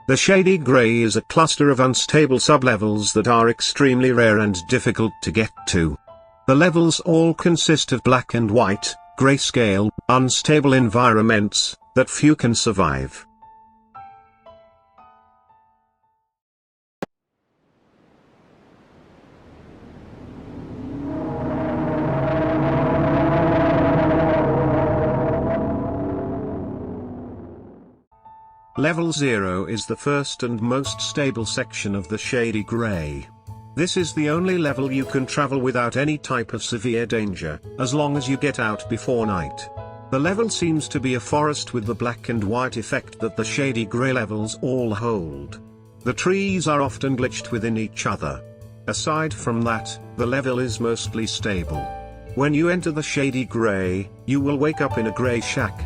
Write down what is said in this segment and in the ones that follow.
The Shady Grey is a cluster of unstable sublevels that are extremely rare and difficult to get to. The levels all consist of black and white, grayscale, unstable environments, that few can survive. Level 0 is the first and most stable section of the Shady Grey. This is the only level you can travel without any type of severe danger, as long as you get out before night. The level seems to be a forest with the black and white effect that the Shady Grey levels all hold. The trees are often glitched within each other. Aside from that, the level is mostly stable. When you enter the Shady Grey, you will wake up in a grey shack.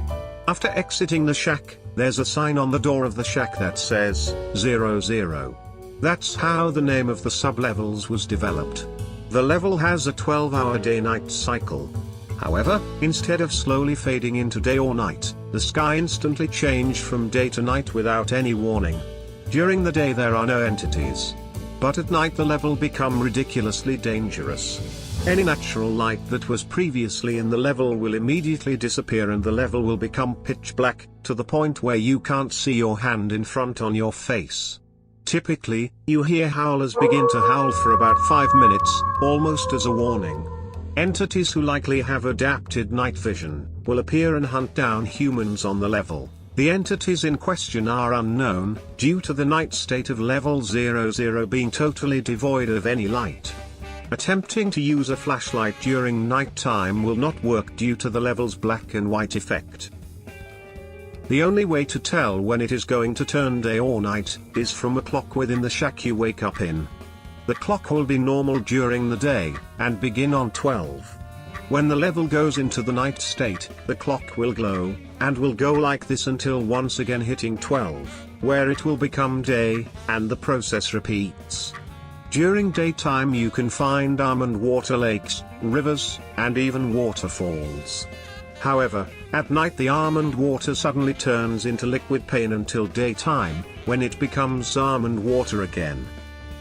After exiting the shack, there's a sign on the door of the shack that says 00. That's how the name of the sublevels was developed. The level has a 12-hour day-night cycle. However, instead of slowly fading into day or night, the sky instantly changed from day to night without any warning. During the day there are no entities. But at night the level become ridiculously dangerous. Any natural light that was previously in the level will immediately disappear and the level will become pitch black, to the point where you can't see your hand in front on your face. Typically, you hear howlers begin to howl for about 5 minutes, almost as a warning. Entities who likely have adapted night vision, will appear and hunt down humans on the level. The entities in question are unknown, due to the night state of level 00 being totally devoid of any light. Attempting to use a flashlight during night time will not work due to the level's black and white effect. The only way to tell when it is going to turn day or night, is from a clock within the shack you wake up in. The clock will be normal during the day, and begin on 12. When the level goes into the night state, the clock will glow, and will go like this until once again hitting 12, where it will become day, and the process repeats. During daytime you can find almond water lakes, rivers, and even waterfalls. However, at night the almond water suddenly turns into liquid pain until daytime, when it becomes almond water again.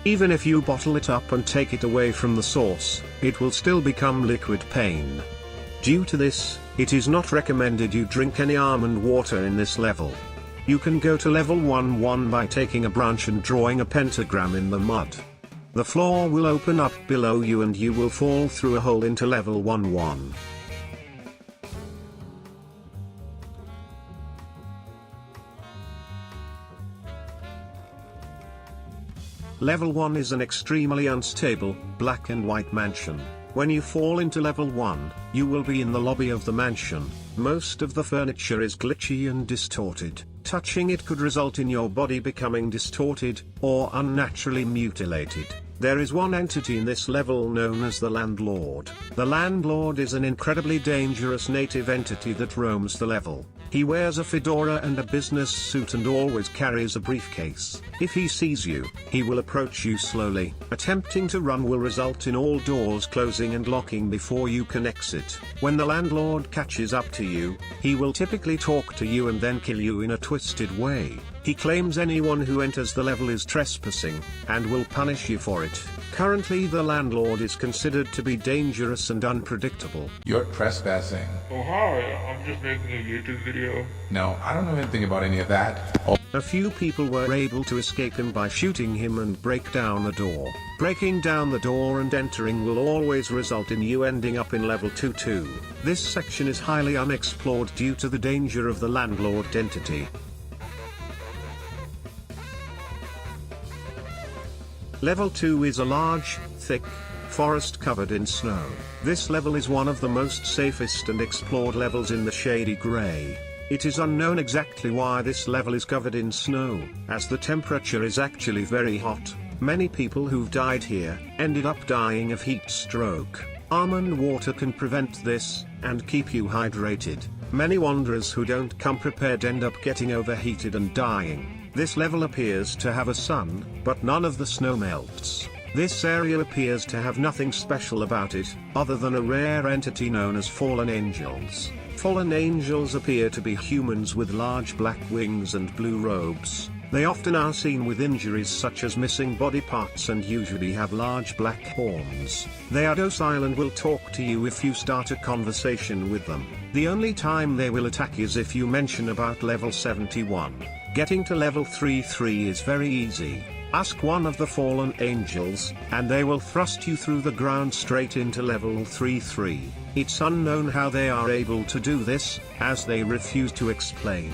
Even if you bottle it up and take it away from the source, it will still become liquid pain. Due to this, it is not recommended you drink any almond water in this level. You can go to level 11 by taking a branch and drawing a pentagram in the mud. The floor will open up below you and you will fall through a hole into level 11. Level 1 is an extremely unstable, black and white mansion. When you fall into level 1, you will be in the lobby of the mansion. Most of the furniture is glitchy and distorted. Touching it could result in your body becoming distorted, or unnaturally mutilated. There is one entity in this level known as the Landlord. The Landlord is an incredibly dangerous native entity that roams the level. He wears a fedora and a business suit and always carries a briefcase. If he sees you, he will approach you slowly. Attempting to run will result in all doors closing and locking before you can exit. When the Landlord catches up to you, he will typically talk to you and then kill you in a twisted way. He claims anyone who enters the level is trespassing, and will punish you for it. Currently the Landlord is considered to be dangerous and unpredictable. You're trespassing. Oh hi, I'm just making a YouTube video. No, I don't know anything about any of that. A few people were able to escape him by shooting him and break down the door. Breaking down the door and entering will always result in you ending up in level 22. This section is highly unexplored due to the danger of the Landlord entity. Level 2 is a large, thick, forest covered in snow. This level is one of the most safest and explored levels in the Shady Grey. It is unknown exactly why this level is covered in snow, as the temperature is actually very hot. Many people who've died here, ended up dying of heat stroke. Almond water can prevent this, and keep you hydrated. Many wanderers who don't come prepared end up getting overheated and dying. This level appears to have a sun, but none of the snow melts. This area appears to have nothing special about it, other than a rare entity known as fallen angels. Fallen angels appear to be humans with large black wings and blue robes. They often are seen with injuries such as missing body parts and usually have large black horns. They are docile and will talk to you if you start a conversation with them. The only time they will attack is if you mention about level 71. Getting to level 33 is very easy. Ask one of the fallen angels, and they will thrust you through the ground straight into level 33. It's unknown how they are able to do this, as they refuse to explain.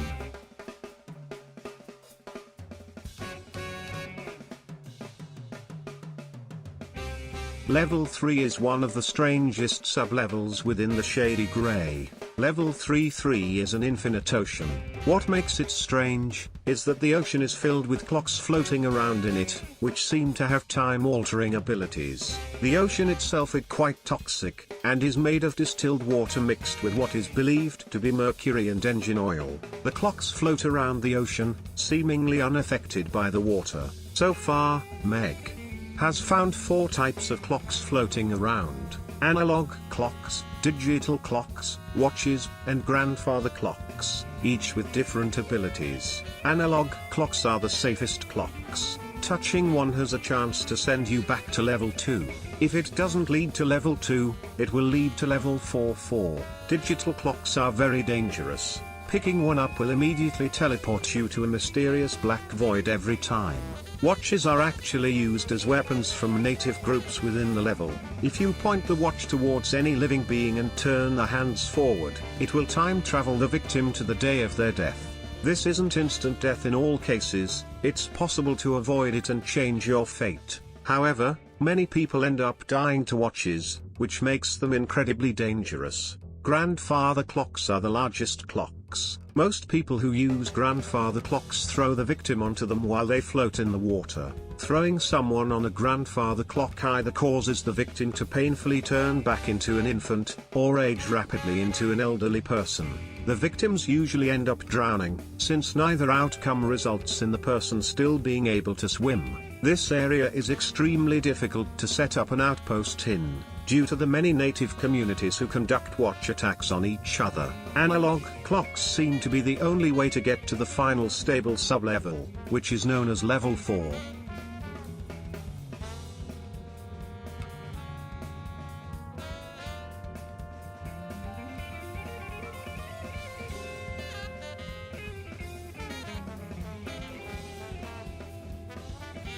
Level 3 is one of the strangest sublevels within the Shady Grey. Level 33 is an infinite ocean. What makes it strange, is that the ocean is filled with clocks floating around in it, which seem to have time-altering abilities. The ocean itself is quite toxic, and is made of distilled water mixed with what is believed to be mercury and engine oil. The clocks float around the ocean, seemingly unaffected by the water. So far, Meg has found 4 types of clocks floating around: analog clocks, digital clocks, watches, and grandfather clocks, each with different abilities. Analog clocks are the safest clocks. Touching one has a chance to send you back to level 2. If it doesn't lead to level 2, it will lead to level 4. Digital clocks are very dangerous. Picking one up will immediately teleport you to a mysterious black void every time. Watches are actually used as weapons from native groups within the level. If you point the watch towards any living being and turn the hands forward, it will time travel the victim to the day of their death. This isn't instant death in all cases, it's possible to avoid it and change your fate. However, many people end up dying to watches, which makes them incredibly dangerous. Grandfather clocks are the largest clocks. Most people who use grandfather clocks throw the victim onto them while they float in the water. Throwing someone on a grandfather clock either causes the victim to painfully turn back into an infant, or age rapidly into an elderly person. The victims usually end up drowning, since neither outcome results in the person still being able to swim. This area is extremely difficult to set up an outpost in, due to the many native communities who conduct watch attacks on each other. Analog clocks seem to be the only way to get to the final stable sublevel, which is known as level 4.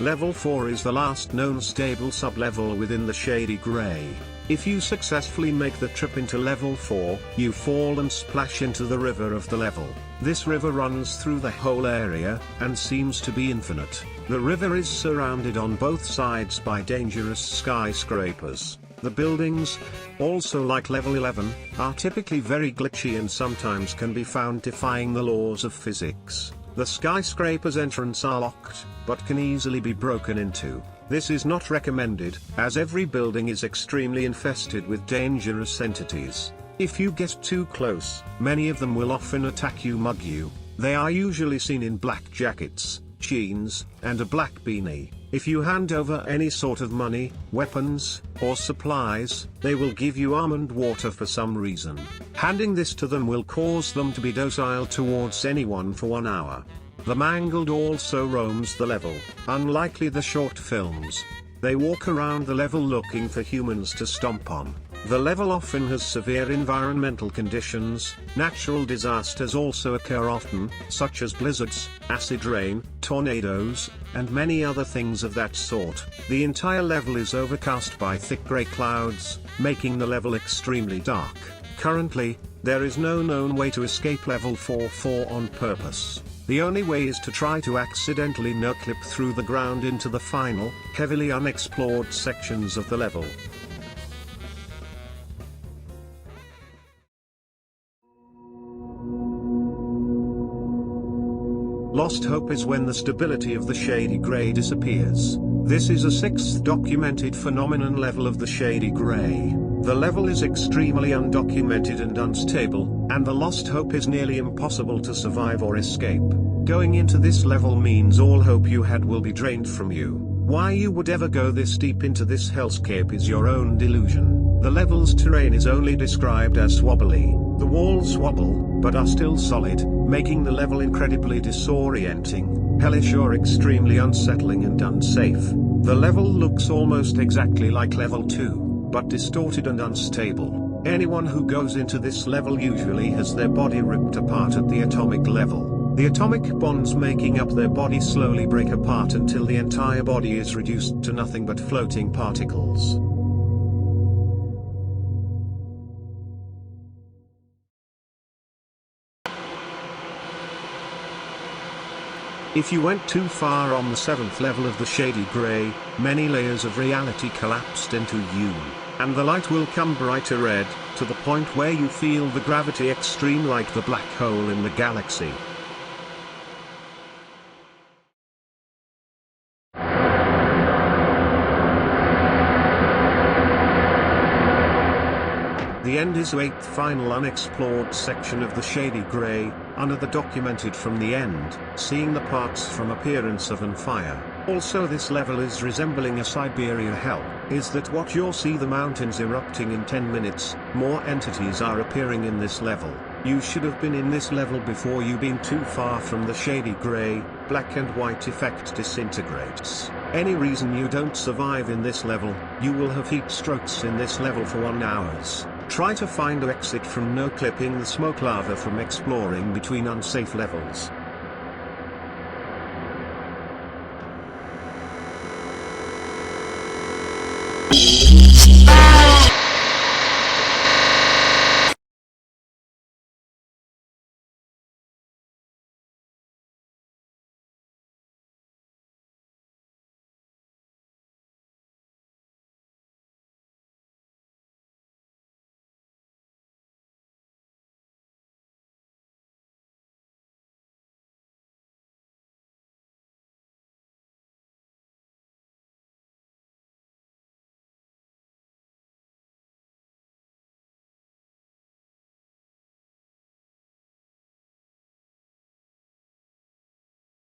Level 4 is the last known stable sublevel within the Shady Grey. If you successfully make the trip into level 4, you fall and splash into the river of the level. This river runs through the whole area, and seems to be infinite. The river is surrounded on both sides by dangerous skyscrapers. The buildings, also like level 11, are typically very glitchy and sometimes can be found defying the laws of physics. The skyscraper's entrance are locked, but can easily be broken into. This is not recommended, as every building is extremely infested with dangerous entities. If you get too close, many of them will often attack you, mug you. They are usually seen in black jackets, jeans, and a black beanie. If you hand over any sort of money, weapons, or supplies, they will give you almond water for some reason. Handing this to them will cause them to be docile towards anyone for 1 hour. The mangled also roams the level. Unlikely the short films, they walk around the level looking for humans to stomp on. The level often has severe environmental conditions. Natural disasters also occur often, such as blizzards, acid rain, tornadoes, and many other things of that sort. The entire level is overcast by thick grey clouds, making the level extremely dark. Currently, there is no known way to escape level 4 on purpose. The only way is to try to accidentally no-clip through the ground into the final, heavily unexplored sections of the level. Lost hope is when the stability of the Shady Grey disappears. This is a 6th documented phenomenon level of the Shady Grey. The level is extremely undocumented and unstable, and the lost hope is nearly impossible to survive or escape. Going into this level means all hope you had will be drained from you. Why you would ever go this deep into this hellscape is your own delusion. The level's terrain is only described as wobbly. The walls wobble, but are still solid, making the level incredibly disorienting, hellish or extremely unsettling and unsafe. The level looks almost exactly like level 2, but distorted and unstable. Anyone who goes into this level usually has their body ripped apart at the atomic level. The atomic bonds making up their body slowly break apart until the entire body is reduced to nothing but floating particles. If you went too far on the 7th level of the Shady Grey, many layers of reality collapsed into you, and the light will come brighter red, to the point where you feel the gravity extreme like the black hole in the galaxy. The end is the 8th final unexplored section of the Shady Grey, another documented from the end, seeing the parts from appearance of an fire. Also this level is resembling a Siberia hell, is that what you'll see the mountains erupting in 10 minutes, more entities are appearing in this level. You should have been in this level before you been too far from the Shady Grey, black and white effect disintegrates. Any reason you don't survive in this level, you will have heat strokes in this level for 1 hour. Try to find an exit from no clipping the smoke lava from exploring between unsafe levels.